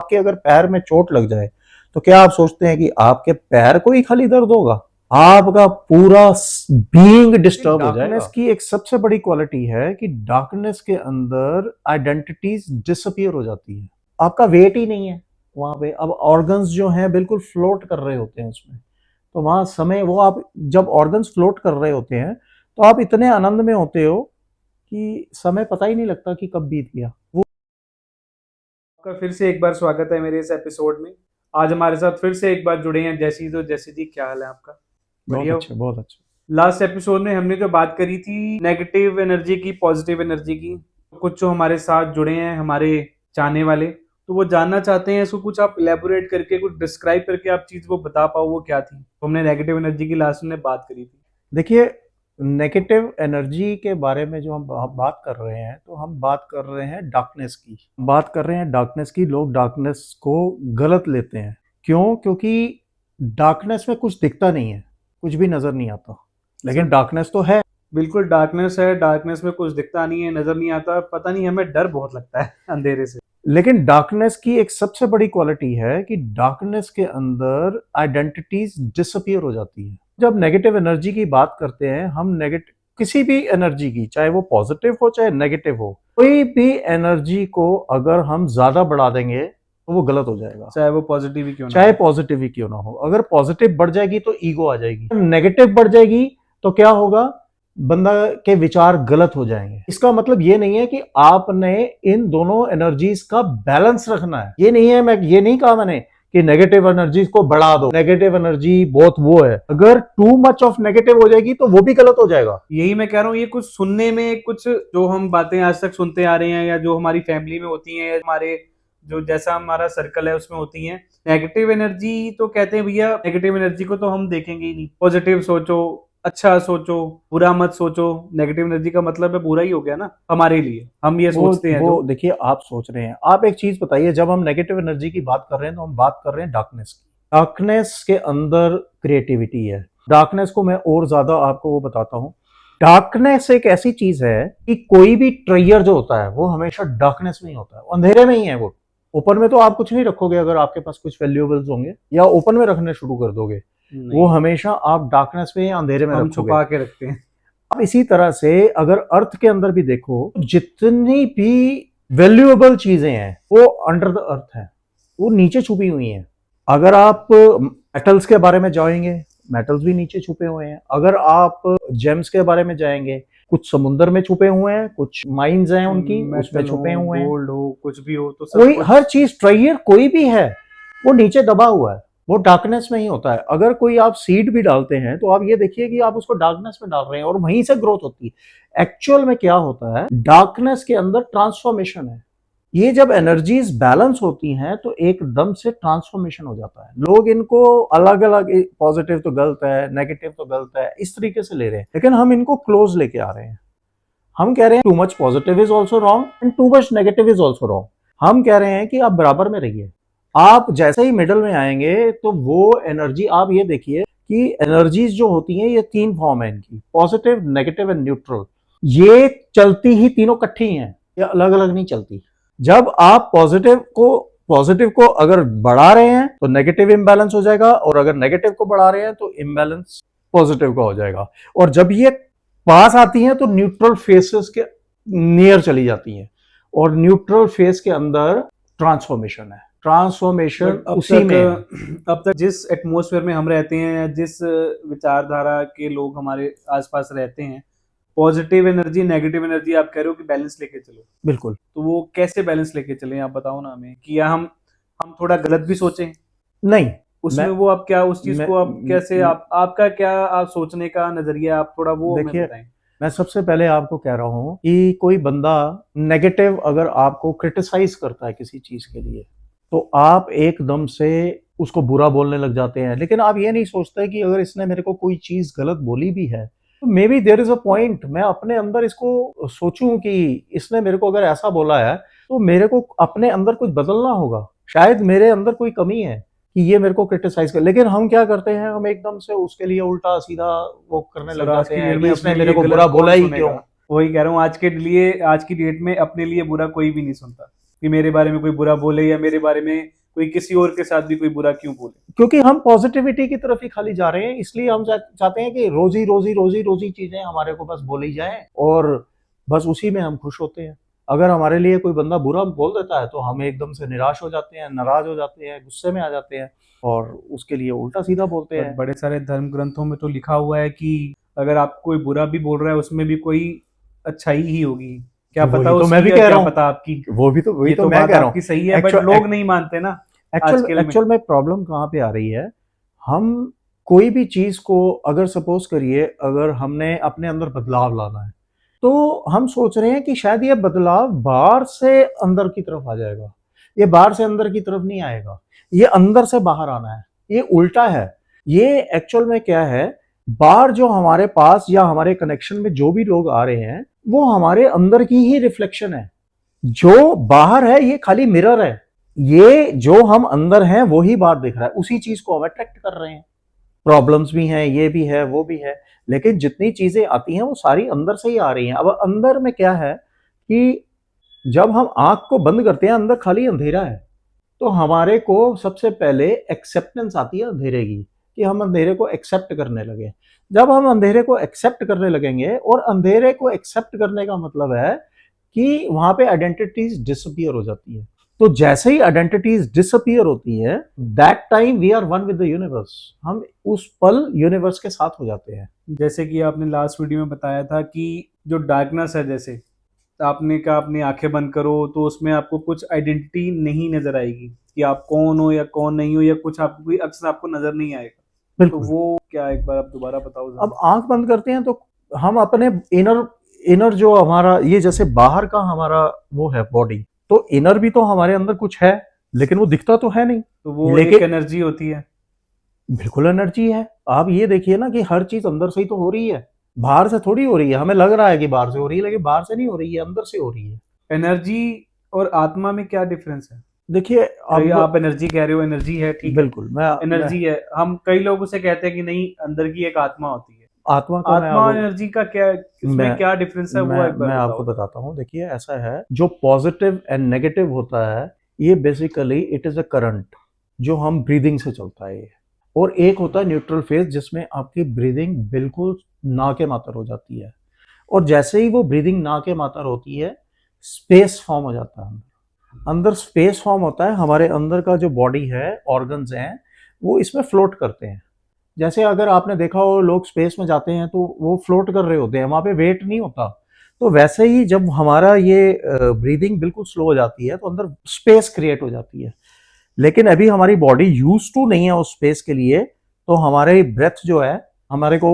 आपके अगर पैर में चोट लग जाए तो क्या आप सोचते हैं कि आपके पैर को ही खाली दर्द होगा? आपका पूरा बीइंग डिस्टर्ब हो जाएगा। डार्कनेस की एक सबसे बड़ी क्वालिटी है कि डार्कनेस के अंदर आइडेंटिटीज डिसअपियर हो जाती है। आपका वेट ही नहीं है वहां पे। अब ऑर्गन्स जो हैं बिल्कुल फ्लोट कर रहे होते हैं उसमें। तो वहां समय वो आप जब ऑर्गन्स फ्लोट कर रहे होते हैं तो आप इतने आनंद में होते हो कि समय पता ही नहीं लगता कि कब बीत गया। वो आपका फिर से एक बार स्वागत है मेरे इस एपिसोड में। आज हमारे साथ फिर से एक बार जुड़े हैं जैसी। तो जैसी जी, क्या हाल है आपका? बहुत बढ़िया हो? अच्छे, बहुत अच्छे। लास्ट एपिसोड में हमने जो बात करी थी नेगेटिव एनर्जी की, पॉजिटिव एनर्जी की, कुछ जो हमारे साथ जुड़े हैं हमारे चाहने वाले, तो वो जानना चाहते हैं इसको कुछ आप इलेबोरेट करके, कुछ डिस्क्राइब करके आप चीज वो बता पाओ वो क्या थी। तो हमने नेगेटिव एनर्जी की लास्ट में बात करी थी। देखिए, नेगेटिव एनर्जी के बारे में जो हम बात कर रहे हैं तो हम बात कर रहे हैं डार्कनेस की। बात कर रहे हैं डार्कनेस की। लोग डार्कनेस को गलत लेते हैं। क्यों? क्योंकि डार्कनेस में कुछ दिखता नहीं है, कुछ भी नजर नहीं आता, लेकिन सर, डार्कनेस तो है। बिल्कुल डार्कनेस है। डार्कनेस में कुछ दिखता नहीं है, नजर नहीं आता, पता नहीं, हमें डर बहुत लगता है अंधेरे से। लेकिन डार्कनेस की एक सबसे बड़ी क्वालिटी है कि डार्कनेस के अंदर आइडेंटिटीज डिसअपियर हो जाती है। जब नेगेटिव एनर्जी की बात करते हैं हम, नेगेटिव किसी भी एनर्जी की, चाहे वो पॉजिटिव हो चाहे नेगेटिव हो, कोई भी एनर्जी को अगर हम ज्यादा बढ़ा देंगे तो वो गलत हो जाएगा। चाहे वो पॉजिटिव ही क्यों ना चाहे हो। पॉजिटिव ही क्यों ना हो। अगर पॉजिटिव बढ़ जाएगी तो ईगो आ जाएगी, नेगेटिव बढ़ जाएगी तो क्या होगा? बंदा के विचार गलत हो जाएंगे। इसका मतलब ये नहीं है कि आपने इन दोनों एनर्जीज का बैलेंस रखना है। ये नहीं है, मैं ये नहीं कहा मैंने कि नेगेटिव एनर्जीज को बढ़ा दो, नेगेटिव एनर्जी बहुत वो है। अगर टू मच ऑफ नेगेटिव हो जाएगी तो वो भी गलत हो जाएगा। यही मैं कह रहा हूँ, ये कुछ सुनने में, कुछ जो हम बातें आज तक सुनते आ रहे हैं या जो हमारी फैमिली में होती हैं या हमारे जो जैसा हमारा सर्कल है उसमें होती हैं, नेगेटिव एनर्जी तो कहते हैं भैया नेगेटिव एनर्जी को तो हम देखेंगे ही नहीं। पॉजिटिव सोचो, अच्छा सोचो, बुरा मत सोचो। नेगेटिव एनर्जी का मतलब है बुरा ही हो गया ना हमारे लिए, हम ये वो सोचते हैं वो जो। देखिए, आप सोच रहे हैं। आप एक चीज बताइए, जब हम नेगेटिव एनर्जी की बात कर रहे हैं तो हम बात कर रहे हैं डार्कनेस की। डार्कनेस के अंदर क्रिएटिविटी है। डार्कनेस को मैं और ज्यादा आपको वो बताता हूं। डार्कनेस एक ऐसी चीज है कि कोई भी ट्रेजर जो होता है वो हमेशा डार्कनेस में ही होता है, वो अंधेरे में ही है। वो ओपन में तो आप कुछ नहीं रखोगे। अगर आपके पास कुछ वैल्यूएबल्स होंगे या ओपन में रखने शुरू कर दोगे, वो हमेशा आप डार्कनेस में या अंधेरे में हम रखोगे। छुपा के रखते हैं। अब इसी तरह से अगर अर्थ के अंदर भी देखो, जितनी भी वैल्यूएबल चीजें हैं वो अंडर द अर्थ है, वो नीचे छुपी हुई हैं। अगर आप मेटल्स के बारे में जाएंगे, मेटल्स भी नीचे छुपे हुए हैं। अगर आप जेम्स के बारे में जाएंगे, कुछ समुद्र में छुपे हुए हैं, कुछ माइंस हैं उनकी, उसमें मेटल हो, छुपे हुए हैं। गोल्ड हो, कुछ भी हो, तो सब कोई कुछ। हर चीज, ट्रेजर कोई भी है, वो नीचे दबा हुआ है। वो डार्कनेस में ही होता है। अगर कोई आप सीड भी डालते हैं तो आप ये देखिए कि आप उसको डार्कनेस में डाल रहे हैं और वहीं से ग्रोथ होती है। एक्चुअल में क्या होता है, डार्कनेस के अंदर ट्रांसफॉर्मेशन है। ये जब एनर्जीज बैलेंस होती हैं तो एकदम से ट्रांसफॉर्मेशन हो जाता है। लोग इनको अलग अलग, पॉजिटिव तो गलत है, नेगेटिव तो गलत है, इस तरीके से ले रहे हैं, लेकिन हम इनको क्लोज लेके आ रहे हैं। हम कह रहे हैं too much positive is also wrong and too much negative is also wrong. हम कह रहे हैं कि आप बराबर में रहिए। आप जैसे ही मिडल में आएंगे तो वो एनर्जी, आप ये देखिए कि एनर्जीज जो होती हैं ये तीन फॉर्म है इनकी, पॉजिटिव, नेगेटिव एंड न्यूट्रल। ये चलती ही तीनों इकट्ठी हैं, ये अलग अलग नहीं चलती। जब आप पॉजिटिव को अगर बढ़ा रहे हैं तो नेगेटिव इम्बैलेंस हो जाएगा, और अगर नेगेटिव को बढ़ा रहे हैं तो इम्बैलेंस पॉजिटिव का हो जाएगा। और जब ये पास आती हैं तो न्यूट्रल फेसेस के नियर चली जाती हैं, और न्यूट्रल फेस के अंदर ट्रांसफॉर्मेशन है। ट्रांसफॉर्मेशन उसी में है। अब तक जिस एटमॉस्फेयर में हम रहते हैं, जिस विचारधारा के लोग हमारे आसपास रहते हैं, पॉजिटिव एनर्जी नेगेटिव एनर्जी आप कह रहे हो कि बैलेंस लेके चलो, बिल्कुल। तो वो कैसे बैलेंस लेके चले आप बताओ ना हमें। कि या हम थोड़ा गलत भी सोचें नहीं, उसमें, मैं वो आप क्या उस चीज मैं को आप कैसे, आपका क्या, आप सोचने का नजरिया, आप थोड़ा वो हमें देखिए, बताएं। मैं सबसे पहले आपको कह रहा हूं कि कोई बंदा नेगेटिव अगर आपको क्रिटिसाइज करता है किसी चीज के लिए, तो आप एकदम से उसको बुरा बोलने लग जाते हैं। लेकिन आप ये नहीं सोचते कि अगर इसने मेरे को कोई चीज गलत बोली भी है तो may be there is a point, मैं अपने अंदर इसको सोचूं कि इसने मेरे को अगर ऐसा बोला है तो मेरे को अपने अंदर कुछ बदलना होगा। शायद मेरे अंदर कोई कमी है कि ये मेरे को क्रिटिसाइज कर। लेकिन हम क्या करते हैं, हम एकदम से उसके लिए उल्टा सीधा वो करने सर लग आज जाते की हैं डेट कि में इसने अपने मेरे लिए को बुरा गलत बोला कौन ही क्यों। सुनेगा? वही कह रहा हूँ, आज के लिए, आज की डेट में अपने लिए बुरा कोई भी नहीं सुनता। कि मेरे बारे में कोई बुरा बोले या मेरे बारे में कोई किसी और के साथ भी कोई बुरा क्यों बोले। क्योंकि हम पॉजिटिविटी की तरफ ही खाली जा रहे हैं, इसलिए हम चाहते हैं कि रोजी रोजी रोजी रोजी चीजें हमारे को बस बोली जाए और बस उसी में हम खुश होते हैं। अगर हमारे लिए कोई बंदा बुरा बोल देता है तो हम एकदम से निराश हो जाते हैं, नाराज हो जाते हैं, गुस्से में आ जाते हैं और उसके लिए उल्टा सीधा बोलते हैं। बड़े सारे धर्म ग्रंथों में तो लिखा हुआ है कि अगर आप कोई बुरा भी बोल रहा है उसमें भी कोई अच्छाई ही होगी। क्या पता तो मैं उसकी भी या कह क्या रहा हूँ, पता आपकी। वही ये तो तो मैं बात कह रहा हूँ। आपकी सही है, बट लोग नहीं मानते ना आजकल में। एक्चुअल में प्रॉब्लम कहाँ पे आ रही है, हम कोई भी चीज को अगर सपोज करिए, अगर हमने अपने अंदर बदलाव लाना है तो हम सोच रहे हैं कि शायद ये बदलाव बाहर से अंदर की तरफ आ जाएगा। ये बाहर से अंदर की तरफ नहीं आएगा, ये अंदर से बाहर आना है। ये उल्टा है। ये एक्चुअल में क्या है, बाहर जो हमारे पास या हमारे कनेक्शन में जो भी लोग आ रहे हैं वो हमारे अंदर की ही रिफ्लेक्शन है। जो बाहर है ये खाली मिरर है। ये जो हम अंदर हैं वो ही बाहर दिख रहा है, उसी चीज को हम अट्रैक्ट कर रहे हैं। प्रॉब्लम्स भी हैं, ये भी है, वो भी है, लेकिन जितनी चीजें आती हैं वो सारी अंदर से ही आ रही हैं। अब अंदर में क्या है कि जब हम आंख को बंद करते हैं अंदर खाली अंधेरा है, तो हमारे को सबसे पहले एक्सेप्टेंस आती है अंधेरे की, कि हम अंधेरे को एक्सेप्ट करने लगे। जब हम अंधेरे को एक्सेप्ट करने लगेंगे, और अंधेरे को एक्सेप्ट करने का मतलब है कि वहां पे आइडेंटिटीज डिसअपियर हो जाती है। तो जैसे ही आइडेंटिटीज डिसअपियर होती है, that time we are one with the universe. हम उस पल यूनिवर्स के साथ हो जाते हैं। जैसे कि आपने लास्ट वीडियो में बताया था कि जो डार्कनेस है, जैसे आपने कहा अपनी आंखें बंद करो तो उसमें आपको कुछ आइडेंटिटी नहीं नजर आएगी कि आप कौन हो या कौन नहीं हो, या कुछ आपको कोई अक्सर आपको नजर नहीं आएगा। तो बिल्कुल। वो क्या, एक बार आप दोबारा बताओ जरा। अब आंख बंद करते हैं तो हम अपने इनर जो हमारा, ये जैसे बाहर का हमारा वो है बॉडी, तो इनर भी तो हमारे अंदर कुछ है, लेकिन वो दिखता तो है नहीं। तो वो लेकिन एक एनर्जी होती है। बिल्कुल एनर्जी है। आप ये देखिए ना कि हर चीज अंदर से ही तो हो रही है, बाहर से थोड़ी हो रही है। हमें लग रहा है कि बाहर से हो रही है, लेकिन बाहर से नहीं हो रही है, अंदर से हो रही है। एनर्जी और आत्मा में क्या डिफरेंस है? देखिए कई आप एनर्जी कह रहे हो, एनर्जी है, ठीक है, बिल्कुल मैं एनर्जी है। हम कई लोग उसे कहते हैं कि नहीं, अंदर की एक आत्मा होती है। आत्मा का आत्मा और एनर्जी का क्या, इसमें क्या डिफरेंस है, वो एक बार मैं आपको बताओ। बताता हूँ। देखिए ऐसा है, जो पॉजिटिव एंड नेगेटिव होता है, ये basically it is a current जो हम ब्रीदिंग से चलता है। और एक होता है न्यूट्रल फेज, जिसमें आपकी ब्रीदिंग बिल्कुल ना के मातर हो जाती है। और जैसे ही वो ब्रीदिंग ना के मातर होती है, स्पेस फॉर्म हो जाता है। अंदर स्पेस फॉर्म होता है। हमारे अंदर का जो बॉडी है, ऑर्गन्स हैं, वो इसमें फ्लोट करते हैं। जैसे अगर आपने देखा हो लोग स्पेस में जाते हैं तो वो फ्लोट कर रहे होते हैं, वहां पे वेट नहीं होता। तो वैसे ही जब हमारा ये ब्रीदिंग बिल्कुल स्लो हो जाती है तो अंदर स्पेस क्रिएट हो जाती है। लेकिन अभी हमारी बॉडी यूज टू नहीं है उस स्पेस के लिए, तो हमारे ब्रेथ जो है हमारे को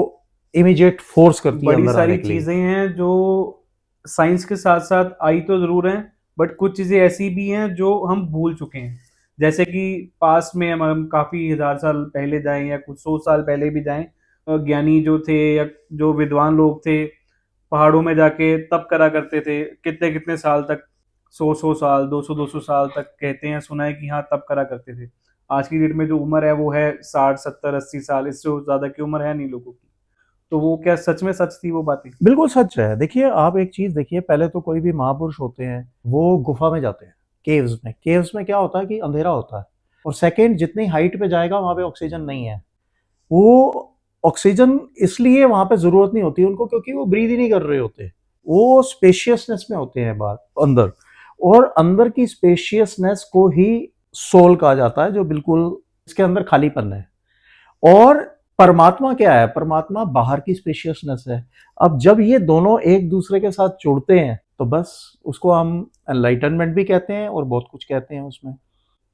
इमीडिएट फोर्स करती है बड़ी अंदर सारी आने के लिए। चीजें हैं जो साइंस के साथ साथ आई तो जरूर हैं, बट कुछ चीजें ऐसी भी हैं जो हम भूल चुके हैं। जैसे कि पास में हम काफी हजार साल पहले जाएं या कुछ 100 साल पहले भी जाएं, ज्ञानी जो थे या जो विद्वान लोग थे, पहाड़ों में जाके तप करा करते थे कितने कितने साल तक, 100 100 साल, 200 200 साल तक कहते हैं, सुना है कि हाँ तप करा करते थे। आज की डेट में जो उम्र है वो है 60 70 80 साल, इससे ज्यादा की उम्र है नहीं लोगों की। तो वो क्या सच में सच थी वो बातें? बिल्कुल सच है। देखिए आप एक चीज देखिए, पहले तो कोई भी महापुरुष होते हैं वो गुफा में जाते हैं, केव्स में। केव्स में क्या होता है कि अंधेरा होता है, और सेकंड जितनी हाइट पे जाएगा वहां पे ऑक्सीजन नहीं है। वो ऑक्सीजन इसलिए वहां पे जरूरत नहीं होती उनको, क्योंकि वो ब्रीद ही नहीं कर रहे होते। वो स्पेशियसनेस में होते हैं बाहर अंदर, और अंदर की स्पेशियसनेस को ही सोल कहा जाता है, जो बिल्कुल इसके अंदर खालीपन है। और परमात्मा क्या है? परमात्मा बाहर की स्पेशियसनेस है। अब जब ये दोनों एक दूसरे के साथ जुड़ते हैं तो बस उसको हम एनलाइटनमेंट भी कहते हैं और बहुत कुछ कहते हैं उसमें।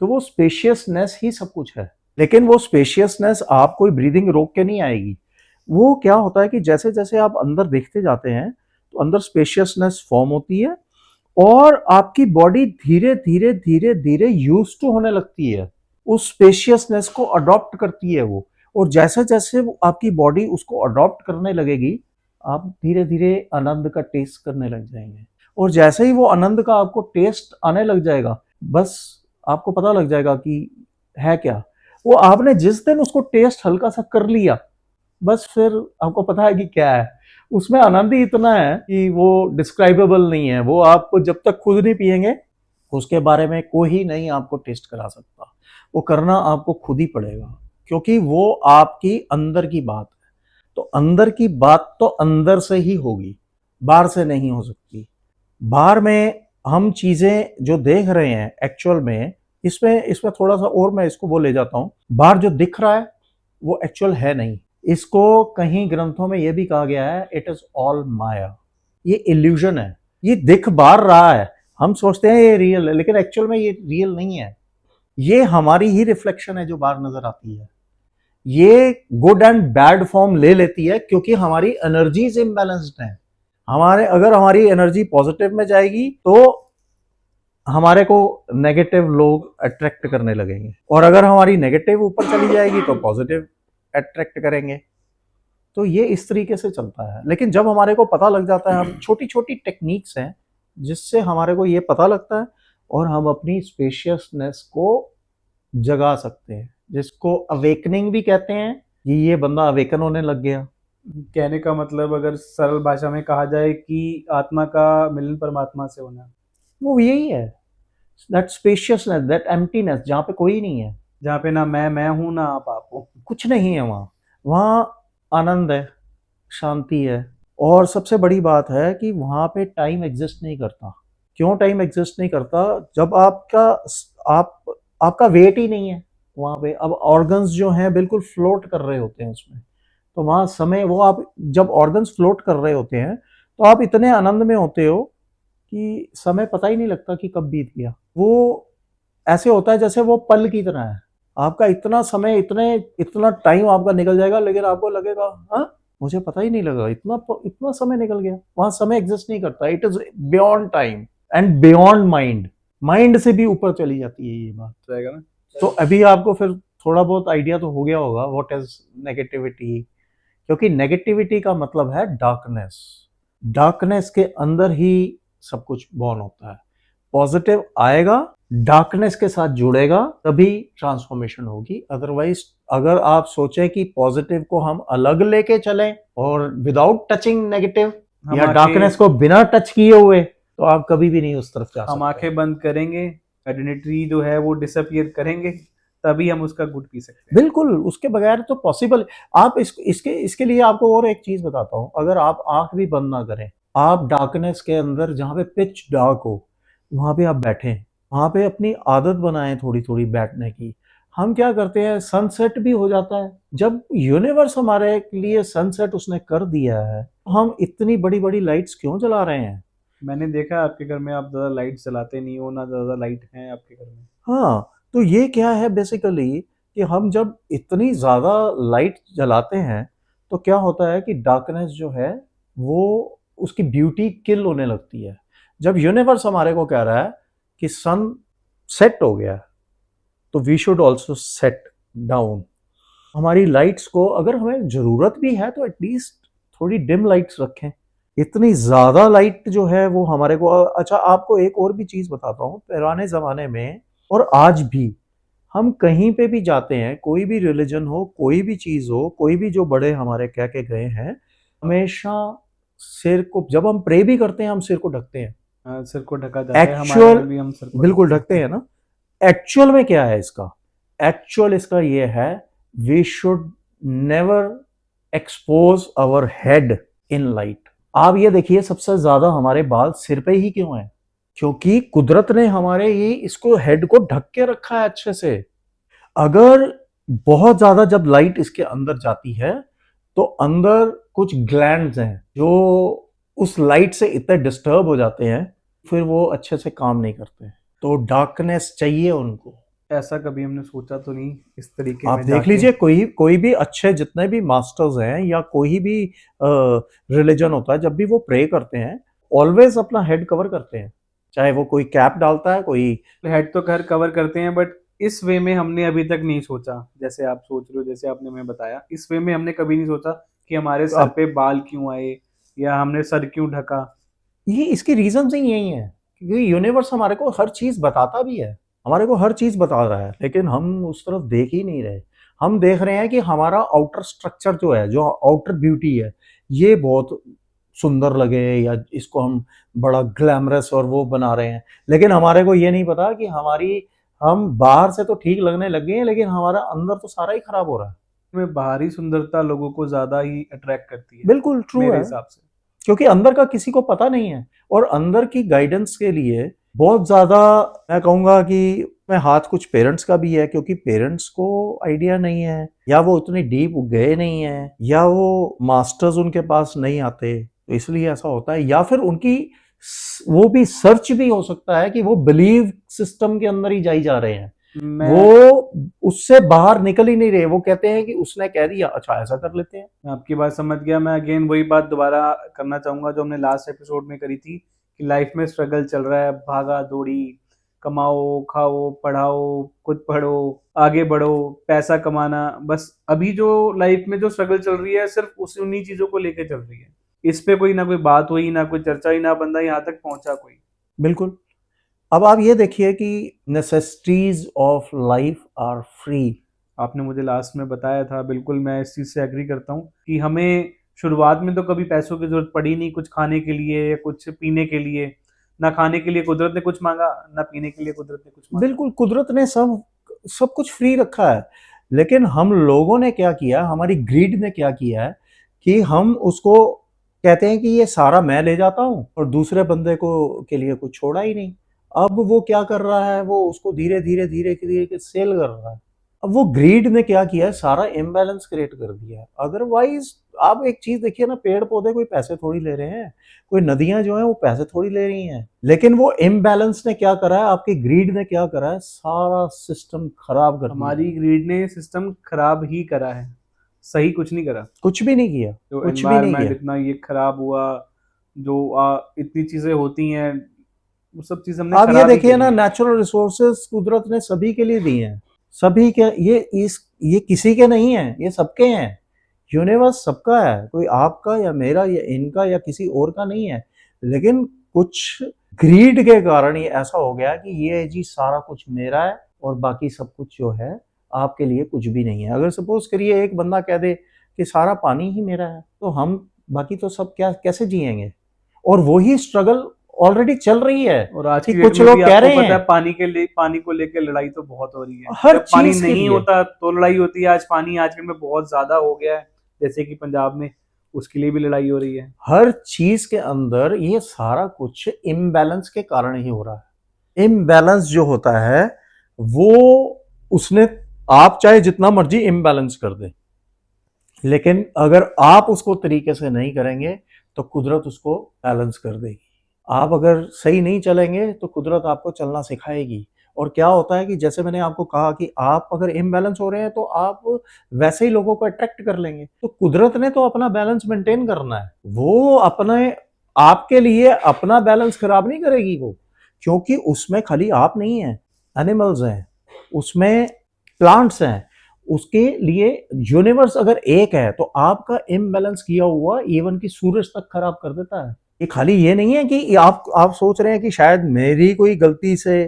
तो वो स्पेशियसनेस ही सब कुछ है। लेकिन वो स्पेशियसनेस आप कोई ब्रीदिंग रोक के नहीं आएगी। वो क्या होता है कि जैसे जैसे आप अंदर देखते जाते हैं तो अंदर स्पेशियसनेस फॉर्म होती है, और आपकी बॉडी धीरे धीरे धीरे धीरे यूज टू होने लगती है, उस स्पेशियसनेस को अडॉप्ट करती है वो। और जैसे जैसे वो आपकी बॉडी उसको अडॉप्ट करने लगेगी, आप धीरे धीरे आनंद का टेस्ट करने लग जाएंगे। और जैसे ही वो आनंद का आपको टेस्ट आने लग जाएगा, बस आपको पता लग जाएगा कि है क्या। वो आपने जिस दिन उसको टेस्ट हल्का सा कर लिया, बस फिर आपको पता है कि क्या है। उसमें आनंद ही इतना है कि वो डिस्क्राइबेबल नहीं है। वो आपको जब तक खुद नहीं पिएंगे उसके बारे में कोई नहीं आपको टेस्ट करा सकता, वो करना आपको खुद ही पड़ेगा, क्योंकि वो आपकी अंदर की बात है। तो अंदर की बात तो अंदर से ही होगी, बाहर से नहीं हो सकती। बाहर में हम चीजें जो देख रहे हैं एक्चुअल में, इसमें इसमें थोड़ा सा और मैं इसको वो ले जाता हूँ, बाहर जो दिख रहा है वो एक्चुअल है नहीं। इसको कहीं ग्रंथों में ये भी कहा गया है, इट इज ऑल माया, ये इल्यूजन है। ये दिख बाहर रहा है, हम सोचते हैं ये रियल है, लेकिन एक्चुअल में ये रियल नहीं है। ये हमारी ही रिफ्लेक्शन है जो बाहर नजर आती है। ये गुड एंड बैड फॉर्म ले लेती है क्योंकि हमारी एनर्जीज इम्बैलेंस्ड हैं। अगर हमारी एनर्जी पॉजिटिव में जाएगी तो हमारे को नेगेटिव लोग अट्रैक्ट करने लगेंगे, और अगर हमारी नेगेटिव ऊपर चली जाएगी तो पॉजिटिव अट्रैक्ट करेंगे। तो ये इस तरीके से चलता है। लेकिन जब हमारे को पता लग जाता है, हम छोटी छोटी टेक्निक्स हैं जिससे हमारे को ये पता लगता है और हम अपनी स्पेशियसनेस को जगा सकते हैं, जिसको अवेकनिंग भी कहते हैं कि ये बंदा अवेकन होने लग गया। कहने का मतलब अगर सरल भाषा में कहा जाए कि आत्मा का मिलन परमात्मा से होना, वो यही है, दैट स्पेशियसनेस, दैट एम्प्टीनेस, जहाँ पे कोई नहीं है, जहाँ पे ना मैं हूँ ना आप हो, कुछ नहीं है वहाँ। वहाँ आनंद है, शांति है, और सबसे बड़ी बात है कि वहाँ पे टाइम एग्जिस्ट नहीं करता। क्यों टाइम एग्जिस्ट नहीं करता? जब आपका वेट ही नहीं है वहाँ पे। अब ऑर्गन्स जो हैं बिल्कुल फ्लोट कर रहे होते हैं उसमें, तो वहाँ समय, वो आप जब ऑर्गन्स फ्लोट कर रहे होते हैं तो आप इतने आनंद में होते हो कि समय पता ही नहीं लगता कि कब बीत गया। वो ऐसे होता है जैसे वो पल की तरह है। आपका इतना समय, इतना टाइम आपका निकल जाएगा, लेकिन आपको लगेगा हाँ मुझे पता ही नहीं लगा, इतना समय निकल गया। वहां समय एग्जिस्ट नहीं करता, it is beyond time and beyond mind. Mind से भी ऊपर चली जाती है ये बात, रहेगा ना। तो अभी आपको फिर थोड़ा बहुत आइडिया तो हो गया होगा व्हाट इज नेगेटिविटी। क्योंकि नेगेटिविटी का मतलब है डार्कनेस। डार्कनेस के अंदर ही सब कुछ बॉर्न होता है। पॉजिटिव आएगा, डार्कनेस के साथ जुड़ेगा, तभी ट्रांसफॉर्मेशन होगी। अदरवाइज अगर आप सोचें कि पॉजिटिव को हम अलग लेके चलें और विदाउट टचिंग नेगेटिव, या डार्कनेस को बिना टच किए हुए, तो आप कभी भी नहीं उस तरफ जा सकते। हम आंखें बंद करेंगे, आइडेंटिटी जो है वो डिसअपियर करेंगे, तभी हम उसका गुड पी सकते हैं। बिल्कुल, उसके बगैर तो पॉसिबल। आप इसके लिए आपको और एक चीज बताता हूं। अगर आप आंख भी बंद ना करें, आप डार्कनेस के अंदर जहां पे पिच डार्क हो वहां पे आप बैठें, वहां पे अपनी आदत बनाएं थोड़ी थोड़ी बैठने की। हम क्या करते हैं, सनसेट भी हो जाता है। जब यूनिवर्स हमारे लिए सनसेट उसने कर दिया है, हम इतनी बड़ी बड़ी लाइट्स क्यों जला रहे हैं? मैंने देखा आपके घर में आप ज्यादा लाइट जलाते नहीं हो, ना ज्यादा लाइट है आपके घर में। हाँ, तो ये क्या है बेसिकली कि हम जब इतनी ज्यादा लाइट जलाते हैं तो क्या होता है कि डार्कनेस जो है वो उसकी ब्यूटी किल होने लगती है। जब यूनिवर्स हमारे को कह रहा है कि सन सेट हो गया, तो we should also set down. हमारी लाइट्स को अगर हमें जरूरत भी है तो एटलीस्ट थोड़ी डिम लाइट्स रखें। इतनी ज्यादा लाइट जो है वो हमारे को, अच्छा आपको एक और भी चीज बताता हूँ। पुराने जमाने में और आज भी हम कहीं पे भी जाते हैं, कोई भी रिलीजन हो, कोई भी चीज हो, कोई भी जो बड़े हमारे कह के गए हैं, हमेशा सिर को, जब हम प्रे भी करते हैं हम सिर को ढकते हैं। सिर को ढका जाता है, हमारे एक्चुअल घर भी हम सिर को बिल्कुल ढकते हैं ना। एक्चुअल में क्या है इसका? एक्चुअल इसका ये है, we should never expose our head in light. आप ये देखिए सबसे ज्यादा हमारे बाल सिर पे ही क्यों हैं? क्योंकि कुदरत ने हमारे ये इसको हेड को ढक के रखा है अच्छे से। अगर बहुत ज्यादा जब लाइट इसके अंदर जाती है तो अंदर कुछ ग्लैंड्स हैं जो उस लाइट से इतने डिस्टर्ब हो जाते हैं, फिर वो अच्छे से काम नहीं करते। तो डार्कनेस चाहिए उनको। ऐसा कभी हमने सोचा तो नहीं इस तरीके आप में देख जाके। लीजिए, कोई भी अच्छे जितने भी मास्टर्स हैं या कोई भी रिलीजन होता है, जब भी वो प्रे करते हैं ऑलवेज अपना हेड कवर करते हैं। चाहे वो कोई कैप डालता है, कोई हेड तो खैर कवर करते हैं, बट इस वे में हमने अभी तक नहीं सोचा। जैसे आप सोच रहे हो, जैसे आपने हमें बताया, इस वे में हमने कभी नहीं सोचा कि हमारे सर पे बाल क्यों आए या हमने सर क्यों ढका। ये इसकी रीजन ही यही है, क्योंकि यूनिवर्स हमारे को हर चीज बताता भी है, हमारे को हर चीज बता रहा है, लेकिन हम उस तरफ देख ही नहीं रहे। हम देख रहे हैं कि हमारा आउटर स्ट्रक्चर जो है, जो आउटर ब्यूटी है, ये बहुत सुंदर लगे या इसको हम बड़ा ग्लैमरस और वो बना रहे हैं, लेकिन हमारे को ये नहीं पता कि हम बाहर से तो ठीक लगने लग गए हैं लेकिन हमारा अंदर तो सारा ही खराब हो रहा है। में बाहरी सुंदरता लोगों को ज्यादा ही अट्रैक्ट करती है बिल्कुल ट्रू मेरे है, हिसाब से। क्योंकि अंदर का किसी को पता नहीं है और अंदर की गाइडेंस के लिए बहुत ज्यादा मैं कहूंगा कि मैं हाथ कुछ पेरेंट्स का भी है, क्योंकि पेरेंट्स को आइडिया नहीं है या वो उतनी डीप गए नहीं है या वो मास्टर्स उनके पास नहीं आते, तो इसलिए ऐसा होता है। या फिर उनकी वो भी सर्च भी हो सकता है कि वो बिलीव सिस्टम के अंदर ही जाई जा रहे हैं, वो उससे बाहर निकल ही नहीं रहे। वो कहते हैं कि उसने कह दिया, अच्छा ऐसा कर लेते हैं। मैं आपकी बात समझ गया। मैं अगेन वही बात दोबारा करना चाहूंगा जो हमने लास्ट एपिसोड में करी थी कि लाइफ में स्ट्रगल चल रहा है, भागा दौड़ी, कमाओ खाओ पढ़ाओ, खुद पढ़ो, आगे बढ़ो, पैसा कमाना। बस अभी जो लाइफ में जो स्ट्रगल चल रही है सिर्फ उन्हीं चीजों को लेके चल रही है। इस पे कोई ना कोई बात हुई, ना कोई चर्चा हुई, ना बंदा यहाँ तक पहुंचा कोई। बिल्कुल। अब आप ये देखिए कि necessities of life are free. आपने मुझे लास्ट में बताया था, बिल्कुल मैं इस चीज से एग्री करता हूँ कि हमें शुरुआत में तो कभी पैसों की जरूरत पड़ी नहीं कुछ खाने के लिए या कुछ पीने के लिए। ना खाने के लिए कुदरत ने कुछ मांगा, ना पीने के लिए कुदरत ने कुछ मांगा। बिल्कुल, कुदरत ने सब कुछ फ्री रखा है, लेकिन हम लोगों ने क्या किया, हमारी ग्रीड ने क्या किया है कि हम उसको कहते हैं कि ये सारा मैं ले जाता हूं और दूसरे बंदे को के लिए कुछ छोड़ा ही नहीं। अब वो क्या कर रहा है, वो उसको धीरे धीरे धीरे धीरे सेल कर रहा है। अब वो ग्रीड ने क्या किया है, सारा इम्बैलेंस क्रिएट कर दिया है। अदरवाइज आप एक चीज देखिए ना, पेड़ पौधे कोई पैसे थोड़ी ले रहे हैं, कोई नदियां जो है वो पैसे थोड़ी ले रही हैं, लेकिन वो इम्बैलेंस ने क्या करा है, आपकी ग्रीड ने क्या करा है, सारा सिस्टम खराब कर दिया। हमारी ग्रीड ने सिस्टम खराब ही करा है, सही कुछ नहीं करा। कुछ भी नहीं किया, जो कुछ भी नहीं एनवायरनमेंट किया। इतना ये खराब हुआ, जो इतनी चीजें होती हैं, वो सब चीज हमने आप ये खराब ही देखिए करी ना, है। नेचुरल रिसोर्सेज कुदरत ने सभी के लिए दिए हैं, सभी के, ये किसी के नहीं है, ये सबके हैं। यूनिवर्स सबका है, कोई आपका या मेरा या इनका या किसी और का नहीं है, लेकिन कुछ ग्रीड के कारण ये ऐसा हो गया कि ये जी सारा कुछ मेरा है और बाकी सब कुछ जो है आपके लिए कुछ भी नहीं है। अगर सपोज करिए एक बंदा कह दे कि सारा पानी ही मेरा है, तो हम बाकी तो सब क्या कैसे जिएंगे? और वही स्ट्रगल ऑलरेडी चल रही है और आज कि की कुछ डेट में लोग भी कह आपको रहे पता है हैं पानी को लेकर लड़ाई तो बहुत हो रही है। हर जब पानी चीज के नहीं लिए। होता तो लड़ाई होती है। आज पानी आजकल में बहुत ज्यादा हो गया है, जैसे कि पंजाब में, उसके लिए भी लड़ाई हो रही है। हर चीज के अंदर ये सारा कुछ इम्बैलेंस के कारण ही हो रहा है। इम्बैलेंस जो होता है वो उसने, आप चाहे जितना मर्जी इम्बैलेंस कर दे, लेकिन अगर आप उसको तरीके से नहीं करेंगे तो कुदरत उसको बैलेंस कर देगी। आप अगर सही नहीं चलेंगे तो कुदरत आपको चलना सिखाएगी। और क्या होता है कि जैसे मैंने आपको कहा कि आप अगर इम्बैलेंस हो रहे हैं तो आप वैसे ही लोगों को अट्रैक्ट कर लेंगे। तो कुदरत ने तो अपना बैलेंस मेंटेन करना है, वो अपने आपके लिए अपना बैलेंस खराब नहीं करेगी वो, क्योंकि उसमें खाली आप नहीं है, एनिमल्स हैं, उसमें प्लांट्स हैं, उसके लिए यूनिवर्स अगर एक है तो आपका इम्बैलेंस किया हुआ इवन कि सूरज तक खराब कर देता है। ये खाली ये नहीं है कि आप सोच रहे हैं कि शायद मेरी कोई गलती से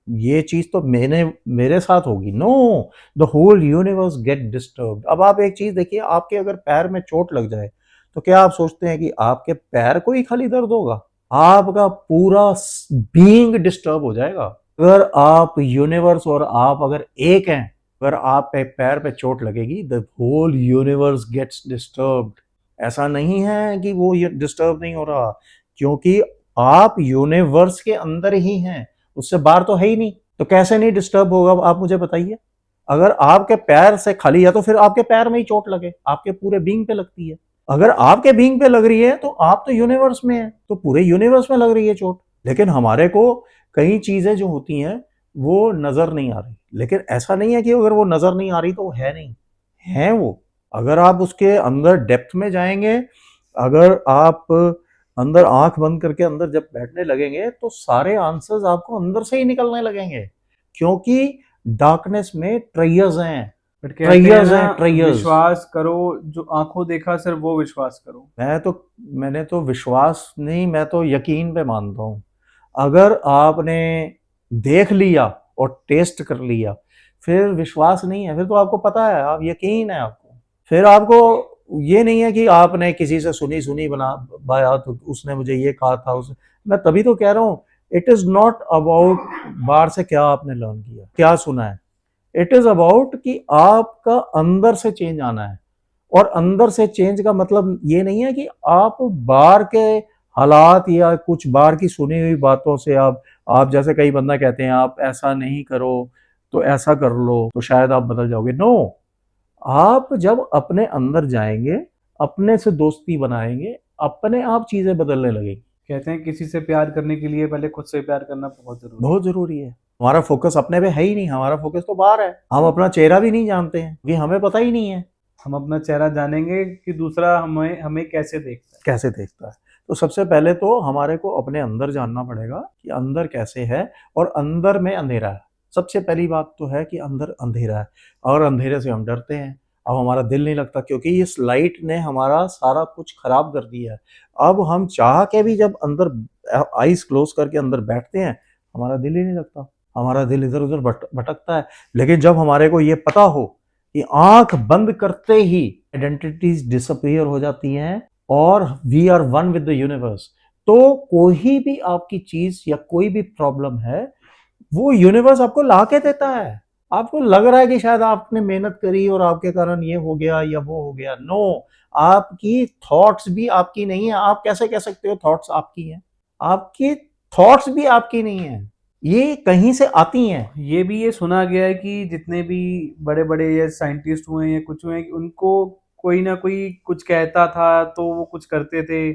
ये चीज तो मेरे साथ होगी। No, the whole universe get disturbed. अब आप एक चीज देखिए, आपके अगर पैर में चोट लग जाए तो क्या आप सोचते हैं कि आपके पैर को ही खाली दर्द होगा? आपका पूरा बीइंग डिस्टर्ब हो जाएगा। अगर आप यूनिवर्स और आप अगर एक हैं, अगर आप पैर पे चोट लगेगी, the whole universe gets disturbed. ऐसा नहीं है कि वो ये डिस्टर्ब नहीं हो रहा, क्योंकि आप यूनिवर्स के अंदर ही हैं, उससे बाहर तो है ही नहीं, तो कैसे नहीं डिस्टर्ब होगा आप मुझे बताइए। अगर आपके पैर से खाली है तो फिर आपके पैर में ही चोट लगे, आपके पूरे बीइंग पे लगती है। अगर आपके बीइंग पे लग रही है तो आप तो यूनिवर्स में हैं, तो पूरे यूनिवर्स में लग रही है चोट। लेकिन हमारे को कई चीजें जो होती हैं वो नजर नहीं आ रही, लेकिन ऐसा नहीं है कि अगर वो नजर नहीं आ रही तो वो है नहीं, है वो। अगर आप उसके अंदर डेप्थ में जाएंगे, अगर आप अंदर आंख बंद करके अंदर जब बैठने लगेंगे तो सारे आंसर्स आपको अंदर से ही निकलने लगेंगे, क्योंकि डार्कनेस में ट्रेयर्स हैं। बट कहते हैं ट्रेयर्स ना, हैं, ट्रेयर्स। विश्वास करो जो आंखों देखा सिर्फ वो विश्वास करो। मैंने तो विश्वास नहीं, मैं तो यकीन पे मानता हूँ। अगर आपने देख लिया और टेस्ट कर लिया, फिर विश्वास नहीं है, फिर तो आपको पता है, आप यकीन है आपको, फिर आपको ये नहीं है कि आपने किसी से सुनी सुनी बना बाया तो उसने मुझे ये कहा था, उस मैं तभी तो कह रहा हूँ इट इज नॉट अबाउट बाहर से क्या आपने लर्न किया, क्या सुना है। इट इज अबाउट कि आपका अंदर से चेंज आना है। और अंदर से चेंज का मतलब ये नहीं है कि आप बाहर के हालात या कुछ बाहर की सुनी हुई बातों से आप जैसे कई बंदा कहते हैं आप ऐसा नहीं करो तो ऐसा कर लो तो शायद आप बदल जाओगे। नो, आप जब अपने अंदर जाएंगे, अपने से दोस्ती बनाएंगे, अपने आप चीजें बदलने लगेंगी। कहते हैं किसी से प्यार करने के लिए पहले खुद से प्यार करना बहुत जरूरी है। बहुत जरूरी है। हमारा फोकस अपने पे है ही नहीं, हमारा फोकस तो बाहर है। हम अपना चेहरा भी नहीं जानते हैं क्योंकि हमें पता ही नहीं है हम अपना चेहरा जानेंगे कि दूसरा हमें हमें कैसे देखता है। कैसे देखता है। तो सबसे पहले तो हमारे को अपने अंदर जानना पड़ेगा कि अंदर कैसे है, और अंदर में अंधेरा है। सबसे पहली बात तो है कि अंदर अंधेरा है और अंधेरे से हम डरते हैं। अब हमारा दिल नहीं लगता क्योंकि इस लाइट ने हमारा सारा कुछ खराब कर दिया है। अब हम चाह के भी जब अंदर आईज क्लोज करके अंदर बैठते हैं, हमारा दिल ही नहीं लगता, हमारा दिल इधर उधर भटकता है। लेकिन जब हमारे को ये पता हो कि आंख बंद करते ही आइडेंटिटीज डिसअपीयर हो जाती हैं और we are one with the universe, तो कोई भी आपकी चीज या कोई भी प्रॉब्लम है वो यूनिवर्स आपको ला के देता है। आपको लग रहा है कि शायद आपने मेहनत करी और आपके कारण ये हो गया या वो हो गया। नो, आपकी थॉट्स भी आपकी नहीं है। आप कैसे कह सकते हो थॉट्स आपकी हैं? आपकी थॉट्स भी आपकी नहीं है, ये कहीं से आती हैं। ये भी ये सुना गया है कि जितने भी बड़े बड़े ये साइंटिस्ट हुए या कुछ हुए उनको कोई ना कोई कुछ कहता था तो वो कुछ करते थे।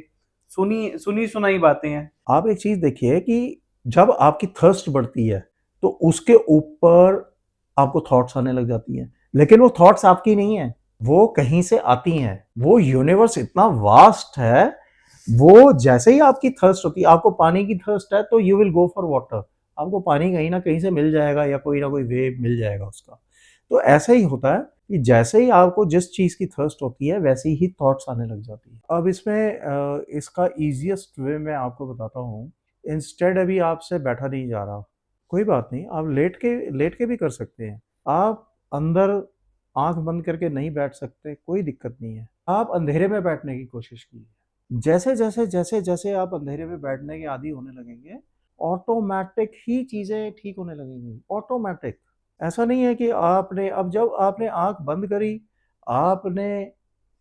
सुनी सुनी सुनाई बातें हैं। आप एक चीज देखिए कि जब आपकी थर्स्ट बढ़ती है तो उसके ऊपर आपको थॉट्स आने लग जाती हैं, लेकिन वो थॉट्स आपकी नहीं है, वो कहीं से आती हैं। वो यूनिवर्स इतना वास्ट है, वो जैसे ही आपकी थर्स्ट होती है, आपको पानी की थर्स्ट है तो you will go for water, आपको पानी कहीं ना कहीं से मिल जाएगा या कोई ना कोई वे मिल जाएगा उसका। तो ऐसा ही होता है कि जैसे ही आपको जिस चीज की थर्स्ट होती है वैसे ही थॉट्स आने लग जाती है। अब इसमें इसका इजीएस्ट वे मैं आपको बताता हूँ। इंस्टेड अभी आपसे बैठा नहीं जा रहा, कोई बात नहीं, आप लेट के भी कर सकते हैं। आप अंदर आंख बंद करके नहीं बैठ सकते, कोई दिक्कत नहीं है, आप अंधेरे में बैठने की कोशिश कीजिए। जैसे आप अंधेरे में बैठने के आदी होने लगेंगे, ऑटोमेटिक ही चीजें ठीक होने लगेंगी, ऑटोमेटिक। ऐसा नहीं है कि आपने अब जब आपने आंख बंद करी, आपने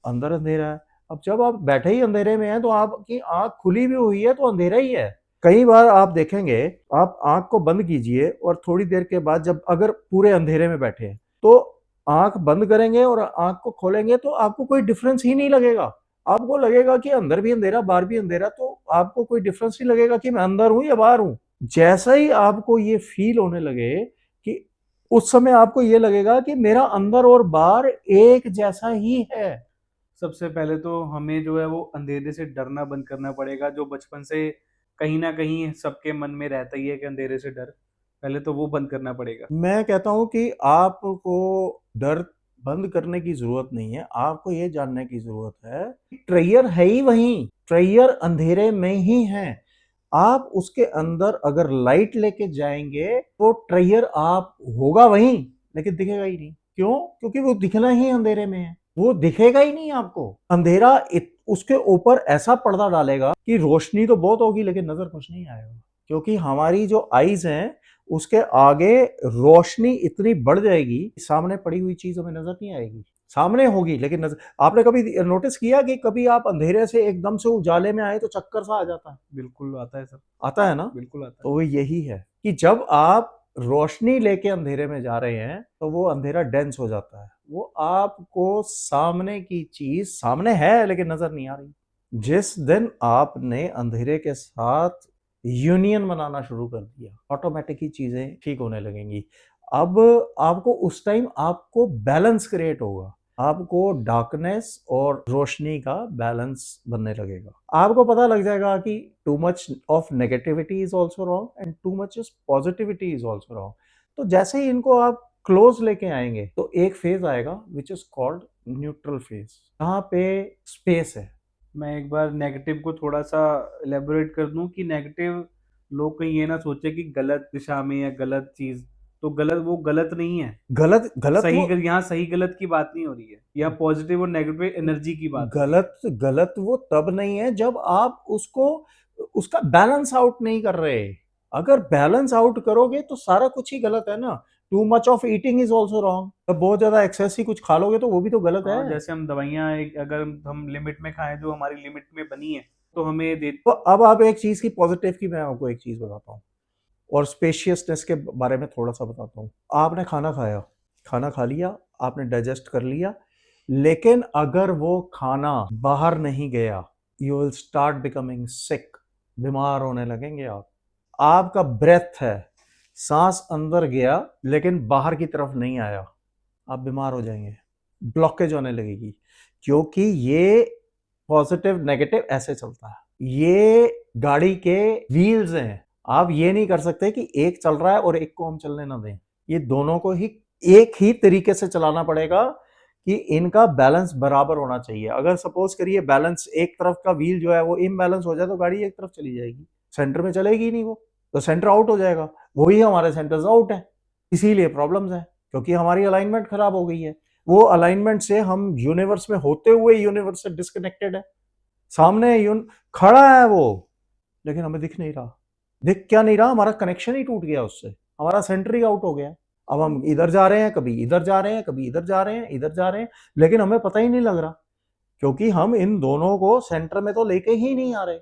अंदर अंधेरा है। अब जब आप बैठे ही अंधेरे में हैं तो आपकी आंख खुली भी हुई है तो अंधेरा ही है। कई बार आप देखेंगे, आप आंख को बंद कीजिए और थोड़ी देर के बाद जब अगर पूरे अंधेरे में बैठे हैं तो आंख बंद करेंगे और आंख को खोलेंगे तो आपको कोई डिफरेंस ही नहीं लगेगा। आपको लगेगा कि अंदर भी अंधेरा बाहर भी अंधेरा, तो आपको कोई डिफरेंस नहीं लगेगा कि मैं अंदर हूं या बाहर हूं। जैसा ही आपको ये फील होने लगे कि उस समय आपको ये लगेगा कि मेरा अंदर और बाहर एक जैसा ही है। सबसे पहले तो हमें जो है वो अंधेरे से डरना बंद करना पड़ेगा, जो बचपन से कहीं ना कहीं सबके मन में रहता ही है कि अंधेरे से डर। पहले तो वो बंद करना पड़ेगा। मैं कहता हूं कि आपको डर बंद करने की जरूरत नहीं है, आपको ये जानने की जरूरत है ट्रेयर है ही वहीं, ट्रेयर अंधेरे में ही है। आप उसके अंदर अगर लाइट लेके जाएंगे तो ट्रेयर आप होगा वहीं, लेकिन दिखेगा ही नहीं। क्यों? क्योंकि वो दिखना ही अंधेरे में है, वो दिखेगा ही नहीं आपको। अंधेरा उसके ऊपर ऐसा पर्दा डालेगा कि रोशनी तो बहुत होगी लेकिन नजर कुछ नहीं आएगा, क्योंकि हमारी जो आईज हैं उसके आगे रोशनी इतनी बढ़ जाएगी, सामने पड़ी हुई चीज हमें नजर नहीं आएगी। सामने होगी लेकिन नजर। आपने कभी नोटिस किया कि कभी आप अंधेरे से एकदम से उजाले में आए तो चक्कर सा आ जाता है? बिल्कुल आता है सर। आता है ना? बिल्कुल आता है। तो वो यही है कि जब आप रोशनी लेके अंधेरे में जा रहे हैं तो वो अंधेरा डेंस हो जाता है, वो आपको सामने की चीज सामने है लेकिन नजर नहीं आ रही। जिस दिन आपने अंधेरे के साथ यूनियन बनाना शुरू कर दिया, ऑटोमेटिक ही चीजें ठीक होने लगेंगी। अब आपको उस टाइम आपको बैलेंस क्रिएट होगा, आपको डार्कनेस और रोशनी का बैलेंस बनने लगेगा। आपको पता लग जाएगा कि too much of negativity is also wrong and too much is positivity is also wrong. तो जैसे ही इनको आप क्लोज लेके आएंगे तो एक फेज आएगा which is called neutral phase, जहाँ पे स्पेस है। मैं एक बार नेगेटिव को थोड़ा सा एलेबोरेट कर दूं कि नेगेटिव लोग कहीं ये ना सोचे कि गलत दिशा में या गलत चीज तो गलत, वो गलत नहीं है। गलत गलत सही वो यहाँ सही गलत की बात नहीं हो रही है, यहाँ पॉजिटिव और नेगेटिव एनर्जी की बात हो रही है। गलत गलत वो तब नहीं है जब आप उसको उसका बैलेंस आउट नहीं कर रहे। अगर बैलेंस आउट करोगे तो सारा कुछ ही गलत है ना। Too much of eating is also wrong. जब बहुत ज्यादा एक्सेस ही कुछ खा लोगे तो वो भी तो गलत है। हाँ, जैसे हम दवाइयाँ अगर हम लिमिट में खाएं, जो हमारी लिमिट में बनी है, तो हमें दे। तो अब आप एक चीज की पॉजिटिव की मैं आपको एक चीज बताता हूँ और स्पेशियसनेस के बारे में थोड़ा सा बताता हूँ। आपने खाना खाया, खाना खा लिया, आपने डाइजेस्ट कर लिया, लेकिन अगर वो खाना बाहर नहीं गया, यू विल स्टार्ट बिकमिंग सिक। बीमार होने लगेंगे आप। आपका ब्रेथ है, सांस अंदर गया लेकिन बाहर की तरफ नहीं आया, आप बीमार हो जाएंगे, ब्लॉकेज होने लगेगी। क्योंकि ये पॉजिटिव नेगेटिव ऐसे चलता है, ये गाड़ी के व्हील्स हैं। आप ये नहीं कर सकते कि एक चल रहा है और एक को हम चलने ना दें। ये दोनों को ही एक ही तरीके से चलाना पड़ेगा कि इनका बैलेंस बराबर होना चाहिए। अगर सपोज करिए बैलेंस, एक तरफ का व्हील जो है वो इम्बैलेंस हो जाए तो गाड़ी एक तरफ चली जाएगी, सेंटर में चलेगी ही नहीं, वो तो सेंटर आउट हो जाएगा। वही हमारे सेंटर्स आउट है, इसीलिए प्रॉब्लम्स है, क्योंकि हमारी अलाइनमेंट खराब हो गई है। वो अलाइनमेंट से हम यूनिवर्स में होते हुए यूनिवर्स से डिस्कनेक्टेड है। सामने खड़ा है वो, लेकिन हमें दिख नहीं रहा। दिख क्या नहीं रहा? हमारा कनेक्शन ही टूट गया उससे, हमारा सेंटर ही आउट हो गया। अब हम इधर जा रहे हैं, कभी इधर जा रहे हैं, कभी इधर जा रहे हैं, इधर जा रहे हैं, लेकिन हमें पता ही नहीं लग रहा, क्योंकि हम इन दोनों को सेंटर में तो लेके ही नहीं आ रहे।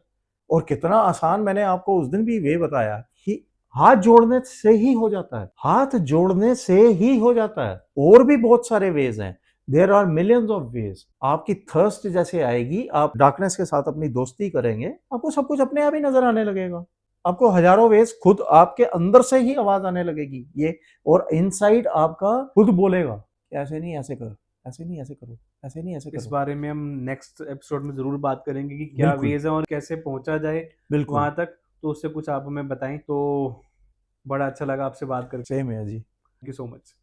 और कितना आसान, मैंने आपको उस दिन भी वे बताया कि हाथ जोड़ने से ही हो जाता है, हाथ जोड़ने से ही हो जाता है। और भी बहुत सारे वेज हैं, there are millions of ways. आपकी थर्स्ट जैसे आएगी, आप डार्कनेस के साथ अपनी दोस्ती करेंगे, आपको सब कुछ अपने आप ही नजर आने लगेगा। आपको हजारों वेज खुद आपके अंदर से ही आवाज आने लगेगी ये, और इनसाइड आपका खुद बोलेगा ऐसे नहीं ऐसे करो, ऐसे नहीं ऐसे करो, ऐसे नहीं ऐसे इस करो। बारे में हम नेक्स्ट एपिसोड में जरूर बात करेंगे कि क्या बिल्कुल वेज है और कैसे पहुंचा जाए बिल्कुल। वहां तक। तो उससे कुछ आप हमें बताएं तो बड़ा अच्छा लगा आपसे बात करके। सेम है जी। Thank you so much.